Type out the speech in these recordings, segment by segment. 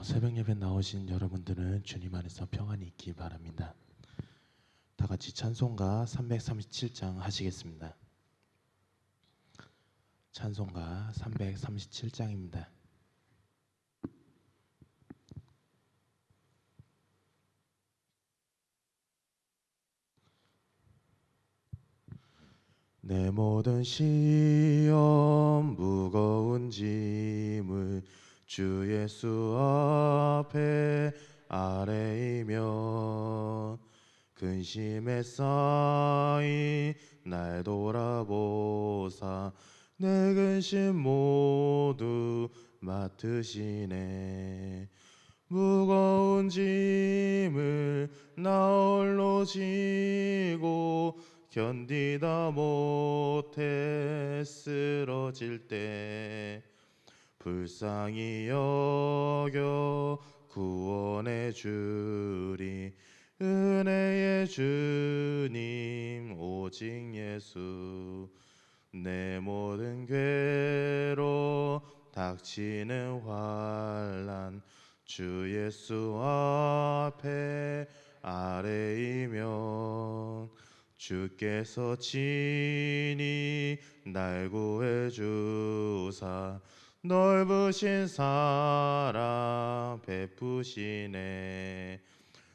새벽 예배 나오신 여러분들은 주님 안에서 평안이 있기 바랍니다. 다 같이 찬송가 337장 하시겠습니다. 찬송가 337장입니다. 내 모든 시험 무거운 짐을 주 예수 앞에 아뢰이며 근심에 쌓인 날 돌아보사 내 근심 모두 맡으시네. 무거운 짐을 나 홀로 지고 견디다 못해 쓰러질 때 불쌍히 여겨 구원해 주리. 은혜의 주님 오직 예수. 내 모든 괴로 닥치는 환난 주 예수 앞에 아뢰이면 주께서 친히 날 구해 주사 넓으신 사랑 베푸시네.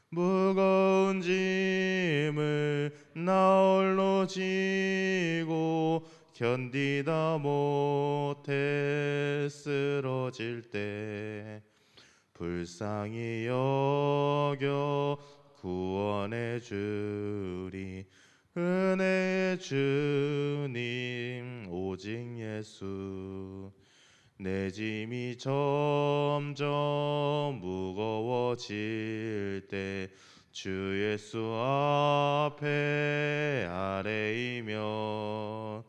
무거운 짐을 나 홀로 지고 견디다 못해 쓰러질 때 불쌍히 여겨 구원해 주리. 은혜의 주님 오직 예수. 내 짐이 점점 무거워질 때 주 예수 앞에 아뢰이며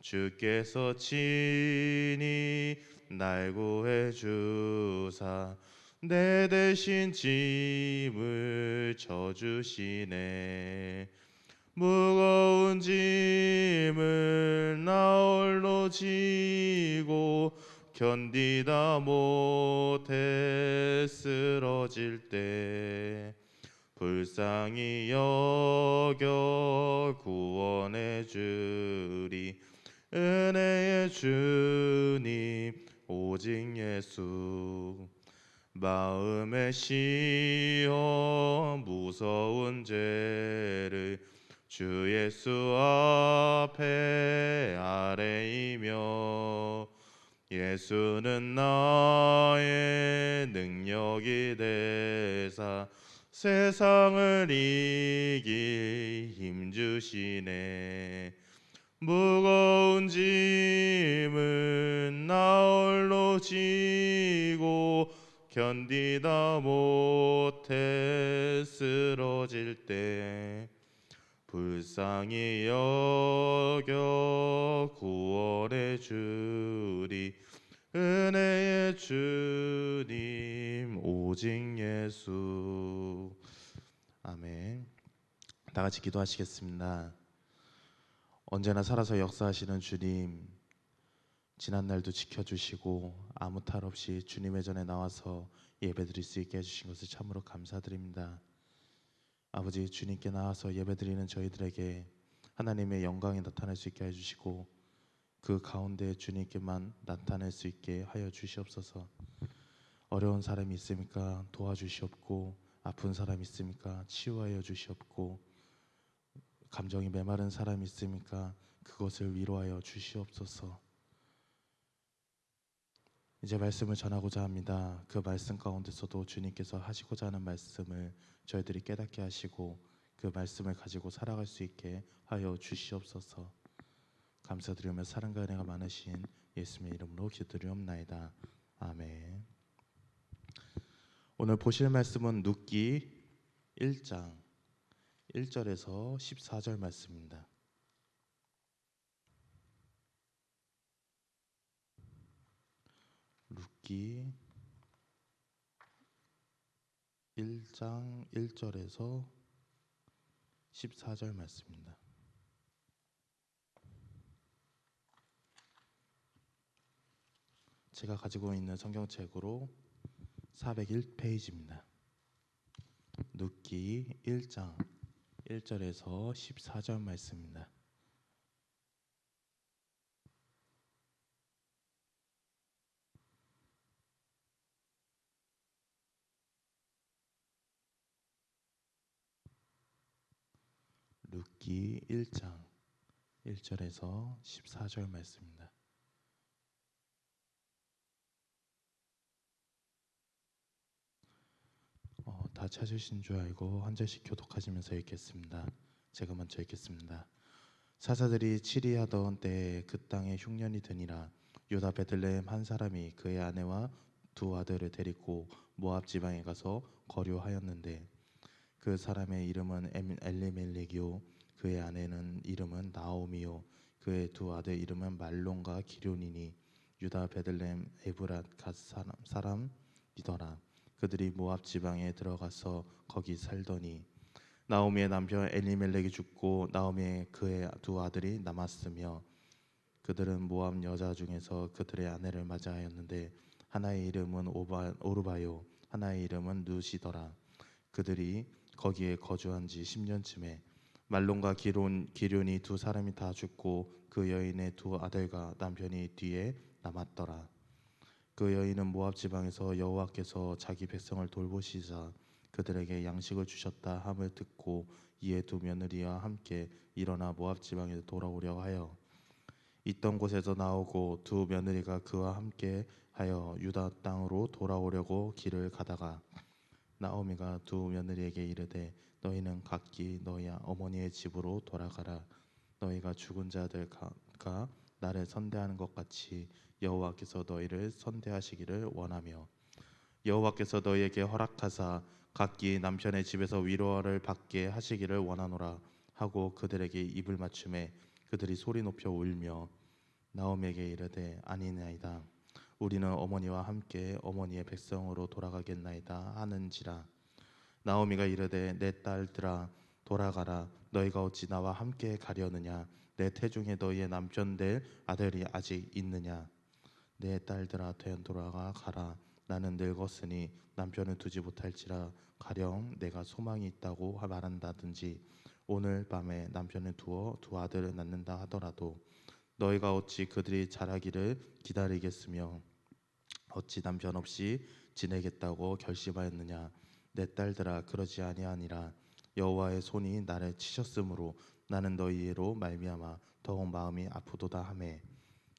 주께서 친히 날 구해 주사 내 대신 짐을 져주시네. 무거운 짐을 나 홀로 지고 견디다 못해 쓰러질 때 불쌍히 여겨 구원해 주리. 은혜의 주님 오직 예수. 마음의 시험 무서운 죄를 주 예수 앞에 아뢰이며 예수는 나의 능력이 되사 세상을 이길 힘 주시네. 무거운 짐을 나 홀로 지고 견디다 못해 쓰러질 때 불쌍히 여겨 구원해 주리. 은혜의 주님 오직 예수. 아멘. 다 같이 기도하시겠습니다. 언제나 살아서 역사하시는 주님, 지난날도 지켜주시고 아무 탈 없이 주님의 전에 나와서 예배드릴 수 있게 해주신 것을 참으로 감사드립니다. 아버지, 주님께 나와서 예배드리는 저희들에게 하나님의 영광이 나타날 수 있게 해주시고 그 가운데 주님께만 나타낼 수 있게 하여 주시옵소서. 어려운 사람이 있습니까? 도와주시옵고, 아픈 사람이 있습니까? 치유하여 주시옵고, 감정이 메마른 사람이 있습니까? 그것을 위로하여 주시옵소서. 이제 말씀을 전하고자 합니다. 그 말씀 가운데서도 주님께서 하시고자 하는 말씀을 저희들이 깨닫게 하시고 그 말씀을 가지고 살아갈 수 있게 하여 주시옵소서. 감사드리며 사랑과 은혜가 많으신 예수님의 이름으로 기도드리옵나이다. 아멘. 오늘 보실 말씀은 룻기 1장 1절에서 14절 말씀입니다. 룻기 1장 1절에서 14절 말씀입니다. 제가 가지고 있는 성경책으로 401페이지입니다. 룻기 1장 1절에서 14절 말씀입니다. 룻기 1장 1절에서 14절 말씀입니다. 다 찾으신 줄 알고 한 절씩 교독하시면서 읽겠습니다. 제가 먼저 읽겠습니다. 사사들이 치리하던 때에 그 땅에 흉년이 드니라. 유다 베들레헴 한 사람이 그의 아내와 두 아들을 데리고 모압 지방에 가서 거류하였는데 그 사람의 이름은 엘리멜렉이요 그의 아내는 이름은 나오미요 그의 두 아들 이름은 말론과 기럯이니 유다 베들레헴 에브랏 갓 사람이더라. 그들이 모압 지방에 들어가서 거기 살더니 나오미의 남편 엘리멜렉이 죽고 나오미의 그의 두 아들이 남았으며 그들은 모압 여자 중에서 그들의 아내를 맞이하였는데 하나의 이름은 오르바요 하나의 이름은 룻이더라. 그들이 거기에 거주한 지 10년쯤에 말론과 기럯이 두 사람이 다 죽고 그 여인의 두 아들과 남편이 뒤에 남았더라. 그 여인은 모압 지방에서 여호와께서 자기 백성을 돌보시사 그들에게 양식을 주셨다 함을 듣고 이에 두 며느리와 함께 일어나 모압 지방에 돌아오려 하여 있던 곳에서 나오고 두 며느리가 그와 함께 하여 유다 땅으로 돌아오려고 길을 가다가 나오미가 두 며느리에게 이르되 너희는 각기 너희 어머니의 집으로 돌아가라. 너희가 죽은 자들과 나를 선대하는 것 같이 여호와께서 너희를 선대하시기를 원하며 여호와께서 너희에게 허락하사 각기 남편의 집에서 위로를 받게 하시기를 원하노라 하고 그들에게 입을 맞춤에 그들이 소리 높여 울며 나오미에게 이르되 아니나이다. 우리는 어머니와 함께 어머니의 백성으로 돌아가겠나이다 하는지라. 나오미가 이르되 내 딸들아 돌아가라. 너희가 어찌 나와 함께 가려느냐. 내 태중에 너희의 남편 될 아들이 아직 있느냐. 내 딸들아 되돌아가 가라. 나는 늙었으니 남편을 두지 못할지라. 가령 내가 소망이 있다고 말한다든지 오늘 밤에 남편을 두어 두 아들을 낳는다 하더라도 너희가 어찌 그들이 자라기를 기다리겠으며 어찌 남편 없이 지내겠다고 결심하였느냐. 내 딸들아 그러지 아니하니라. 여호와의 손이 나를 치셨으므로 나는 너희로 말미암아 더욱 마음이 아프도다 하매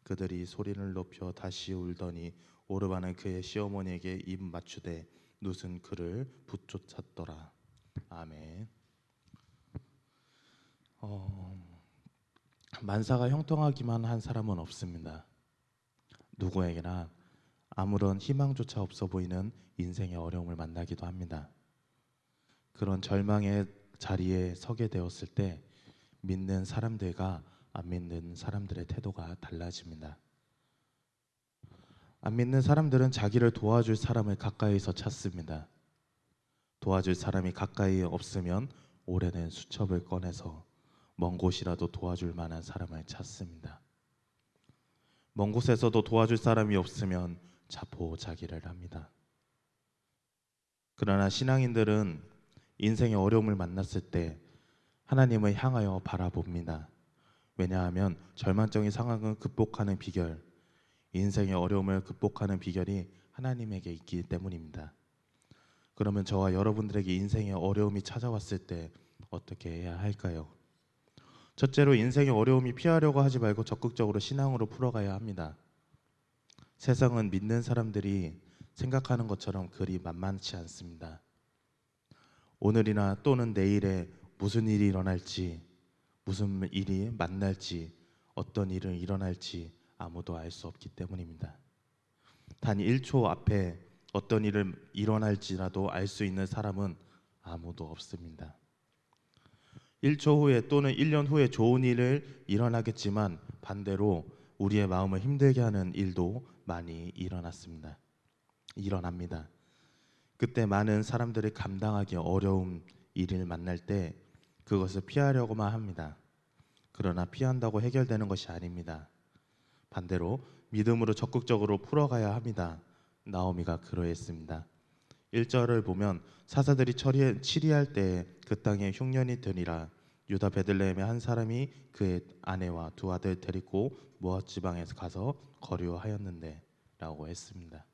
그들이 소리를 높여 다시 울더니 오르바는 그의 시어머니에게 입 맞추되 룻은 그를 붙쫓았더라. 아멘. 만사가 형통하기만 한 사람은 없습니다. 누구에게나 아무런 희망조차 없어 보이는 인생의 어려움을 만나기도 합니다. 그런 절망의 자리에 서게 되었을 때 믿는 사람들과 안 믿는 사람들의 태도가 달라집니다. 안 믿는 사람들은 자기를 도와줄 사람을 가까이서 찾습니다. 도와줄 사람이 가까이 없으면 오래된 수첩을 꺼내서 먼 곳이라도 도와줄 만한 사람을 찾습니다. 먼 곳에서도 도와줄 사람이 없으면 자포자기를 합니다. 그러나 신앙인들은 인생의 어려움을 만났을 때 하나님을 향하여 바라봅니다. 왜냐하면 절망적인 상황을 극복하는 비결, 인생의 어려움을 극복하는 비결이 하나님에게 있기 때문입니다. 그러면 저와 여러분들에게 인생의 어려움이 찾아왔을 때 어떻게 해야 할까요? 첫째로 인생의 어려움이 피하려고 하지 말고 적극적으로 신앙으로 풀어가야 합니다. 세상은 믿는 사람들이 생각하는 것처럼 그리 만만치 않습니다. 오늘이나 또는 내일에 무슨 일이 일어날지, 무슨 일이 만날지, 어떤 일은 일어날지 아무도 알 수 없기 때문입니다. 단 1초 앞에 어떤 일을 일어날지라도 알 수 있는 사람은 아무도 없습니다. 1초 후에 또는 1년 후에 좋은 일을 일어나겠지만 반대로 우리의 마음을 힘들게 하는 일도 많이 일어납니다. 그때 많은 사람들이 감당하기 어려운 일을 만날 때 그것을 피하려고만 합니다. 그러나 피한다고 해결되는 것이 아닙니다. 반대로 믿음으로 적극적으로 풀어가야 합니다. 나오미가 그러했습니다. 1절을 보면 사사들이 치리할 때에 그 땅에 흉년이 드니라. 유다 베들레헴의 한 사람이 그의 아내와 두 아들 데리고 모압 지방에서 가서 거류하였는데 라고 했습니다.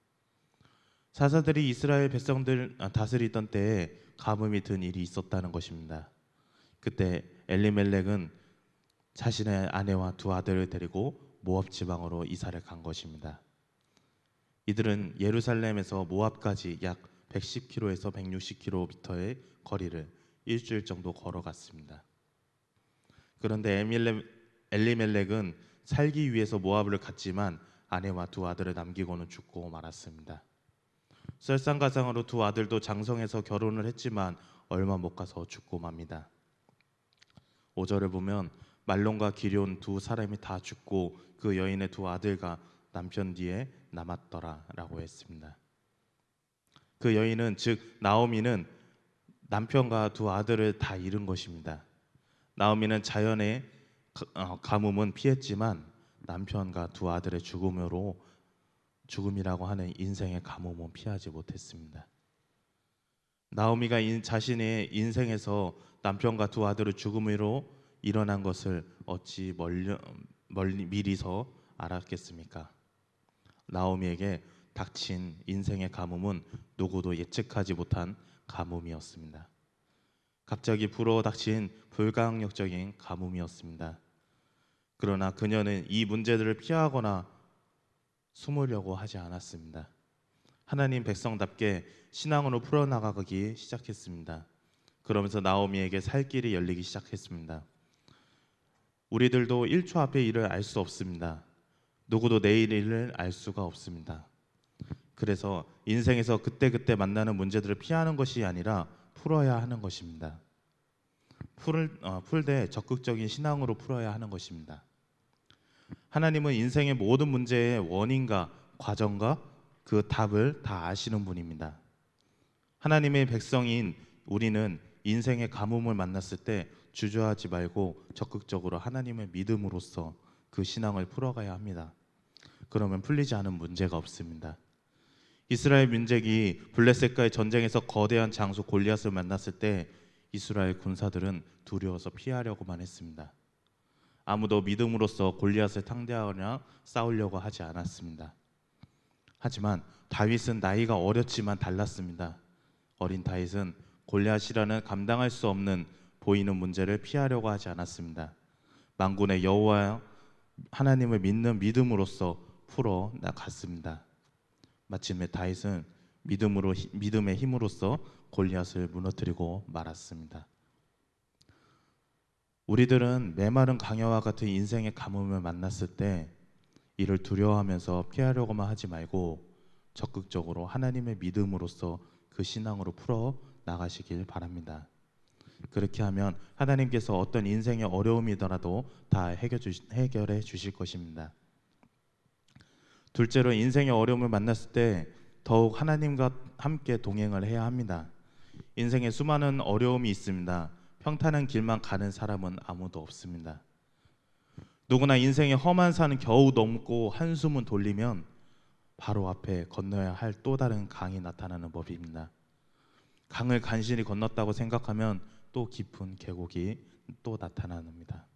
사사들이 이스라엘 백성들 다스리던 때에 가뭄이 든 일이 있었다는 것입니다. 그때 엘리멜렉은 자신의 아내와 두 아들을 데리고 모압 지방으로 이사를 간 것입니다. 이들은 예루살렘에서 모압까지 약 110km에서 160km의 거리를 일주일 정도 걸어갔습니다. 그런데 엘리멜렉은 살기 위해서 모압을 갔지만 아내와 두 아들을 남기고는 죽고 말았습니다. 설상가상으로 두 아들도 장성해서 결혼을 했지만 얼마 못 가서 죽고 맙니다. 5절을 보면 말론과 기럨 두 사람이 다 죽고 그 여인의 두 아들과 남편 뒤에 남았더라 라고 했습니다. 그 여인은 즉 나오미는 남편과 두 아들을 다 잃은 것입니다. 나오미는 자연의 가뭄은 피했지만 남편과 두 아들의 죽음이라고 하는 인생의 가뭄은 피하지 못했습니다. 나오미가 자신의 인생에서 남편과 두 아들의 죽음으로 일어난 것을 어찌 멀리 미리서 알았겠습니까? 나오미에게 닥친 인생의 가뭄은 누구도 예측하지 못한 가뭄이었습니다. 갑자기 불어 닥친 불가항력적인 가뭄이었습니다. 그러나 그녀는 이 문제들을 피하거나 숨으려고 하지 않았습니다. 하나님 백성답게 신앙으로 풀어나가기 시작했습니다. 그러면서 나오미에게 살 길이 열리기 시작했습니다. 우리들도 1초 앞의 일을 알 수 없습니다. 누구도 내일 일을 알 수가 없습니다. 그래서 인생에서 그때그때 만나는 문제들을 피하는 것이 아니라 풀어야 하는 것입니다. 풀 때 적극적인 신앙으로 풀어야 하는 것입니다. 하나님은 인생의 모든 문제의 원인과 과정과 그 답을 다 아시는 분입니다. 하나님의 백성인 우리는 인생의 가뭄을 만났을 때 주저하지 말고 적극적으로 하나님을 믿음으로써 그 신앙을 풀어가야 합니다. 그러면 풀리지 않은 문제가 없습니다. 이스라엘 민족이 블레셋과의 전쟁에서 거대한 장수 골리앗을 만났을 때 이스라엘 군사들은 두려워서 피하려고만 했습니다. 아무도 믿음으로써 골리앗을 상대하거나 싸우려고 하지 않았습니다. 하지만 다윗은 나이가 어렸지만 달랐습니다. 어린 다윗은 골리앗이라는 감당할 수 없는 보이는 문제를 피하려고 하지 않았습니다. 만군의 여호와 하나님을 믿는 믿음으로써 풀어 나갔습니다. 마침내 다윗은 믿음의 힘으로써 골리앗을 무너뜨리고 말았습니다. 우리들은 메마른 강야와 같은 인생의 가뭄을 만났을 때 이를 두려워하면서 피하려고만 하지 말고 적극적으로 하나님의 믿음으로써 그 신앙으로 풀어 나가시길 바랍니다. 그렇게 하면 하나님께서 어떤 인생의 어려움이더라도 다 해결해 주실 것입니다. 둘째로 인생의 어려움을 만났을 때 더욱 하나님과 함께 동행을 해야 합니다. 인생에 수많은 어려움이 있습니다. 평탄한 길만 가는 사람은 아무도 없습니다. 누구나 인생의 험한 산은 겨우 넘고 한숨을 돌리면 바로 앞에 건너야 할 또 다른 강이 나타나는 법입니다. 강을 간신히 건넜다고 생각하면 또 깊은 계곡이 또 나타납니다.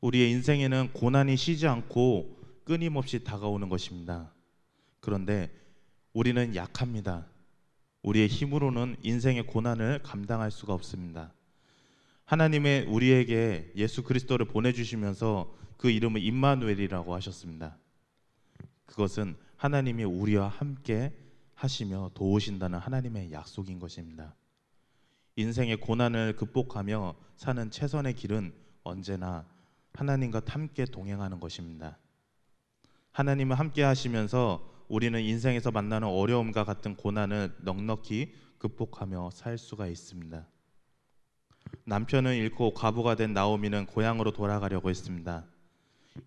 우리의 인생에는 고난이 쉬지 않고 끊임없이 다가오는 것입니다. 그런데 우리는 약합니다. 우리의 힘으로는 인생의 고난을 감당할 수가 없습니다. 하나님의 우리에게 예수 그리스도를 보내주시면서 그 이름을 임마누엘이라고 하셨습니다. 그것은 하나님이 우리와 함께 하시며 도우신다는 하나님의 약속인 것입니다. 인생의 고난을 극복하며 사는 최선의 길은 언제나 하나님과 함께 동행하는 것입니다. 하나님을 함께 하시면서 우리는 인생에서 만나는 어려움과 같은 고난을 넉넉히 극복하며 살 수가 있습니다. 남편을 잃고 과부가 된 나오미는 고향으로 돌아가려고 했습니다.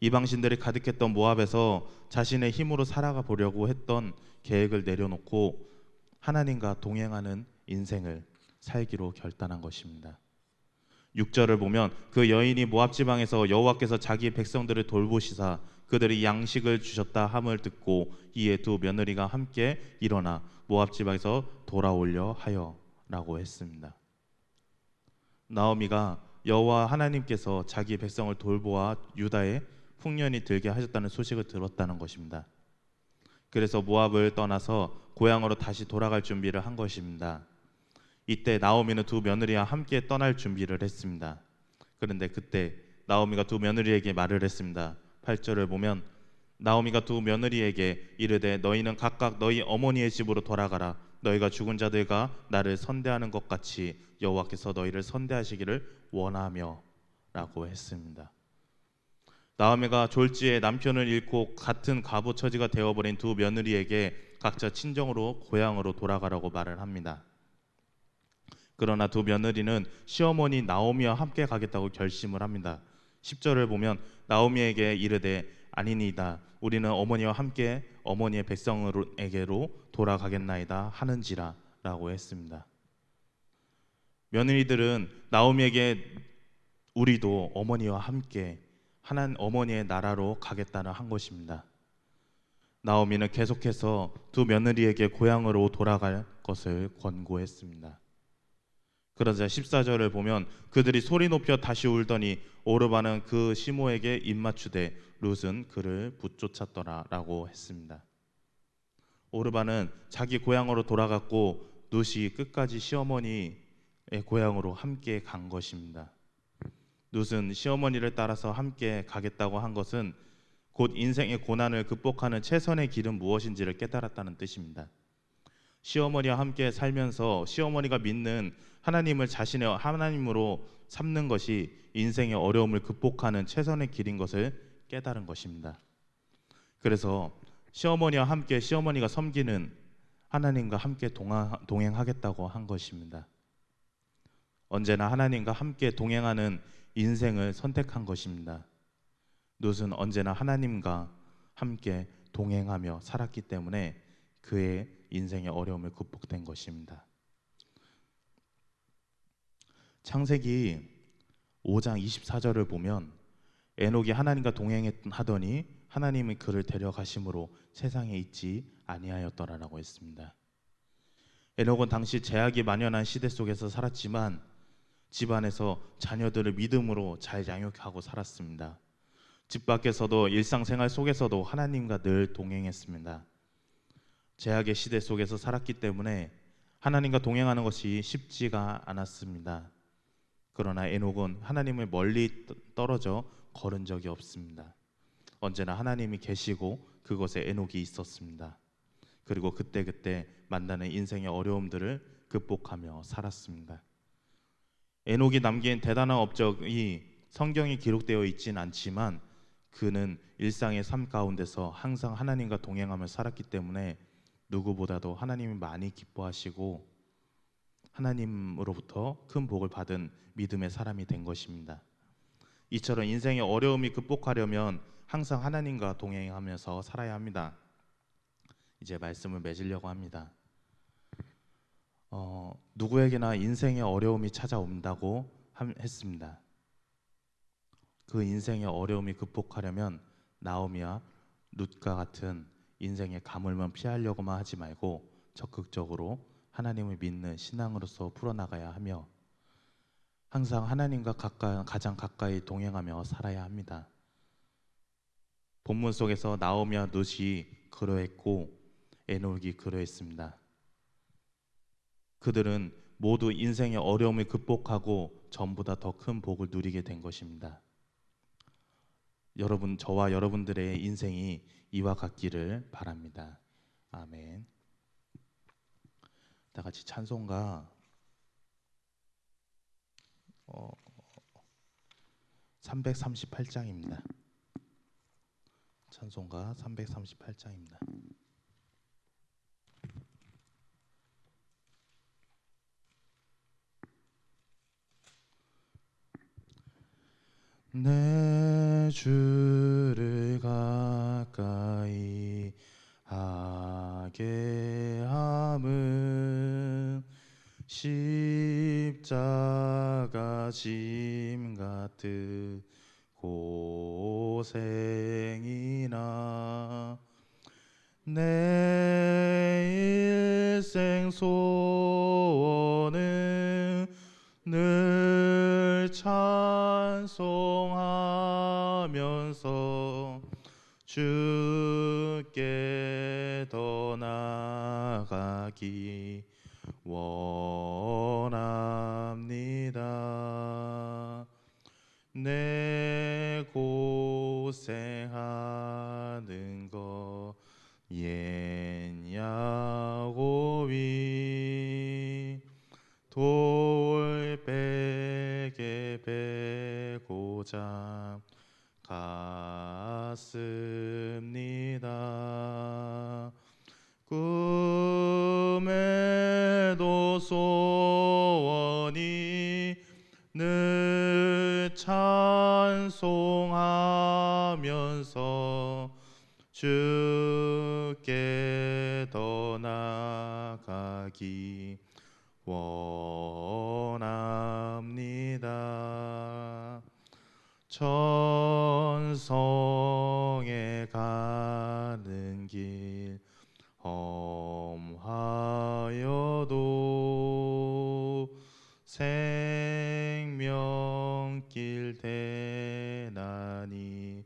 이방신들이 가득했던 모압에서 자신의 힘으로 살아가 보려고 했던 계획을 내려놓고 하나님과 동행하는 인생을 살기로 결단한 것입니다. 6절을 보면 그 여인이 모압 지방에서 여호와께서 자기 백성들을 돌보시사 그들이 양식을 주셨다 함을 듣고 이에 두 며느리가 함께 일어나 모압 지방에서 돌아오려 하여라고 했습니다. 나오미가 여호와 하나님께서 자기 백성을 돌보아 유다에 풍년이 들게 하셨다는 소식을 들었다는 것입니다. 그래서 모압을 떠나서 고향으로 다시 돌아갈 준비를 한 것입니다. 이때 나오미는 두 며느리와 함께 떠날 준비를 했습니다. 그런데 그때 나오미가 두 며느리에게 말을 했습니다. 8절을 보면 나오미가 두 며느리에게 이르되 너희는 각각 너희 어머니의 집으로 돌아가라. 너희가 죽은 자들과 나를 선대하는 것 같이 여호와께서 너희를 선대하시기를 원하며 라고 했습니다. 나오미가 졸지에 남편을 잃고 같은 과부 처지가 되어버린 두 며느리에게 각자 친정으로 고향으로 돌아가라고 말을 합니다. 그러나 두 며느리는 시어머니 나오미와 함께 가겠다고 결심을 합니다. 10절을 보면 나오미에게 이르되 아니니이다. 우리는 어머니와 함께 어머니의 백성에게로 돌아가겠나이다 하는지라 라고 했습니다. 며느리들은 나오미에게 우리도 어머니와 함께 하나님 어머니의 나라로 가겠다는 한 것입니다. 나오미는 계속해서 두 며느리에게 고향으로 돌아갈 것을 권고했습니다. 그러자 14절을 보면 그들이 소리 높여 다시 울더니 오르바는 그 시모에게 입맞추되 룻은 그를 붙쫓았더라 라고 했습니다. 오르바는 자기 고향으로 돌아갔고 룻이 끝까지 시어머니의 고향으로 함께 간 것입니다. 룻은 시어머니를 따라서 함께 가겠다고 한 것은 곧 인생의 고난을 극복하는 최선의 길은 무엇인지를 깨달았다는 뜻입니다. 시어머니와 함께 살면서 시어머니가 믿는 하나님을 자신의 하나님으로 삼는 것이 인생의 어려움을 극복하는 최선의 길인 것을 깨달은 것입니다. 그래서 시어머니와 함께 시어머니가 섬기는 하나님과 함께 동행하겠다고 한 것입니다. 언제나 하나님과 함께 동행하는 인생을 선택한 것입니다. 룻은 언제나 하나님과 함께 동행하며 살았기 때문에 그의 인생의 어려움을 극복된 것입니다. 창세기 5장 24절을 보면 에녹이 하나님과 동행하더니 하나님이 그를 데려가심으로 세상에 있지 아니하였더라라고 했습니다. 에녹은 당시 제약이 만연한 시대 속에서 살았지만 집안에서 자녀들을 믿음으로 잘 양육하고 살았습니다. 집 밖에서도 일상생활 속에서도 하나님과 늘 동행했습니다. 제약의 시대 속에서 살았기 때문에 하나님과 동행하는 것이 쉽지가 않았습니다. 그러나 에녹은 하나님을 멀리 떨어져 걸은 적이 없습니다. 언제나 하나님이 계시고 그곳에 에녹이 있었습니다. 그리고 그때그때 만나는 인생의 어려움들을 극복하며 살았습니다. 에녹이 남긴 대단한 업적이 성경에 기록되어 있진 않지만 그는 일상의 삶 가운데서 항상 하나님과 동행하며 살았기 때문에 누구보다도 하나님이 많이 기뻐하시고 하나님으로부터 큰 복을 받은 믿음의 사람이 된 것입니다. 이처럼 인생의 어려움이 극복하려면 항상 하나님과 동행하면서 살아야 합니다. 이제 말씀을 맺으려고 합니다. 누구에게나 인생의 어려움이 찾아온다고 했습니다. 그 인생의 어려움이 극복하려면 나오미와 룻과 같은 인생의 가물만 피하려고만 하지 말고 적극적으로 하나님을 믿는 신앙으로서 풀어나가야 하며 항상 하나님과 가장 가까이 동행하며 살아야 합니다. 본문 속에서 나오미와 룻이 그러했고 에녹이 그러했습니다. 그들은 모두 인생의 어려움을 극복하고 전보다 더 큰 복을 누리게 된 것입니다. 여러분, 저와 여러분들의 인생이 이와 같기를 바랍니다. 아멘. 다 같이 찬송가 338장입니다. 찬송가 338장입니다. 내 주를 가까이 하게 함은 십자가 짐 같은 고생이나 내 일생 소원은 늘 찬송하면서 주께 더 나아가기 원합니다. 내 고생하는 것 옛야곱이 돌베개 베고자 갔습니다. 꿈에도 소원이 늘 찬송하면서 주께 더 나아가기 원합니다. 천성에 가는 길 험하여도 생명길 대나니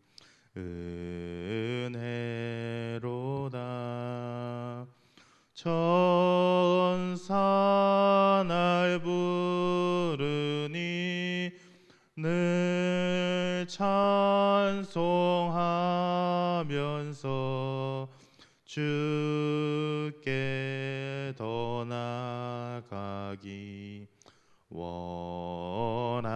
은혜로다. 천사 날 부르니 늘 찬송하면서 주께 더 나아가기 원합니다.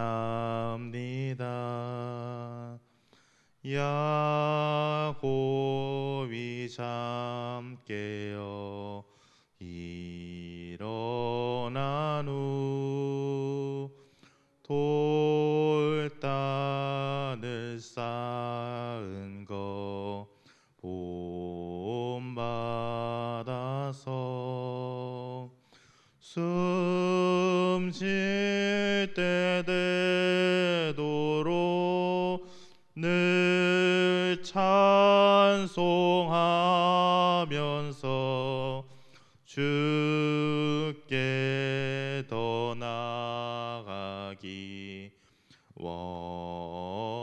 야곱이 잠 깨어 일어난 후 돌단을 쌓은 거 본받아서 숨 쉴 때 되도록 늘 찬송하면서 주께 더 나아가기 원합니다.